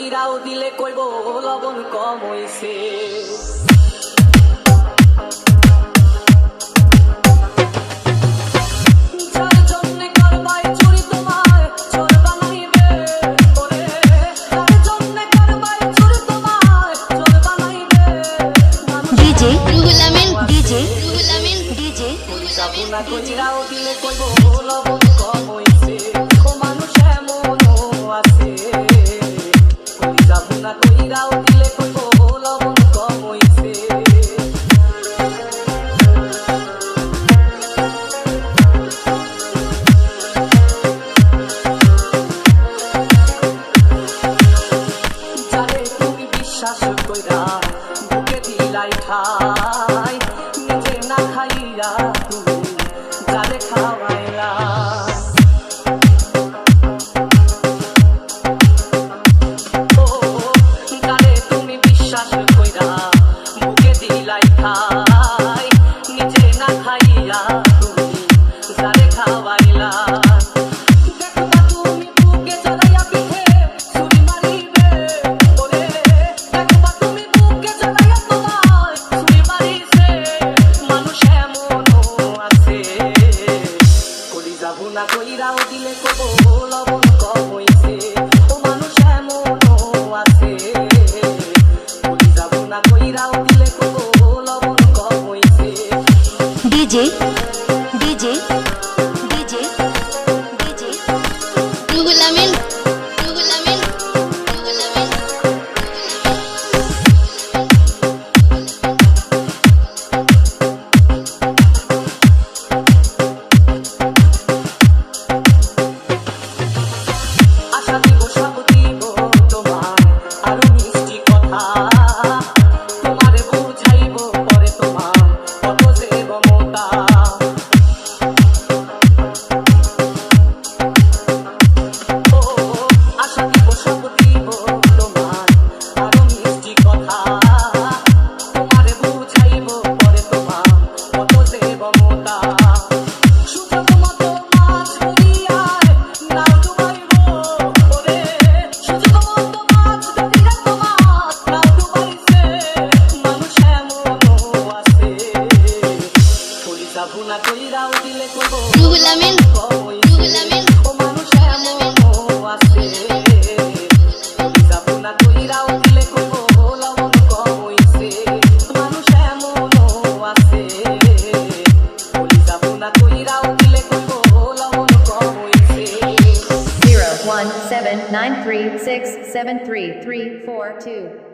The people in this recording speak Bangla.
কইরাও দিলে কইব লবণ কম হইছে। না কইরাও দিলে কইব লবণ কম হইছে। ও মানুষ এমনও আছে, কই যাব না কইরাও দিলে কইব লবণ কম হইছে। যারে তুমি বিশ্বাস কইরা বুকে দিলাই ঠাই, নিজে না খাইয়া যারে খাওয়াইলা। ও যারে তুমি বিশ্বাস কইরা বুকে দিলাই খাই, নিজে না খাইয়া তুমি যারে খাওয়াইলা। দেখবা তুমি বুকে জড়াইয়া পিঠে ছুরি মারিবে ওরে, দেখবা তুমি বুকে জড়াইয়া তোমার ছুরি মারিছে। মানুষ এমনও আছে, যাব না কইরাও দিলে কইব লবণ কম হইছে। ও মানুষ এমনও আছে, কই যাব না কইরাও দিলে কইব লবণ কম হইছে। DJ DJ DJ DJ Ruhul Amin Ruhul Amin Ruhul Amin. আশা দিব সব দিব তোমার আরো মিষ্টি কথা, তোমারে বুঝাইব পরে তোমার কত যে মমতা। ও আশা দিব সব দিব তোমার আরো মিষ্টি কথা, তোমারে বুঝাইব পরে তোমার কত যে মমতা। সুযোগ মতো মাছ ধরিয়ায় নাও ডুবাইব ওরে, সুযোগ মতো মাছ ধরিয়া তোমার নাও ডুবাইছে। মানুষ এমনও আছে, কই যাব না কইরাও দিলে কইব রুহুল আমিন রুহুল আমিন। ও মানুষ এমনও আছে, কই যাব না কইরাও দিলে কইব লবণ কম হইছে। মানুষ এমনও আছে, কই যাব না কইরাও দিলে কইব লবণ কম হইছে। 01793673342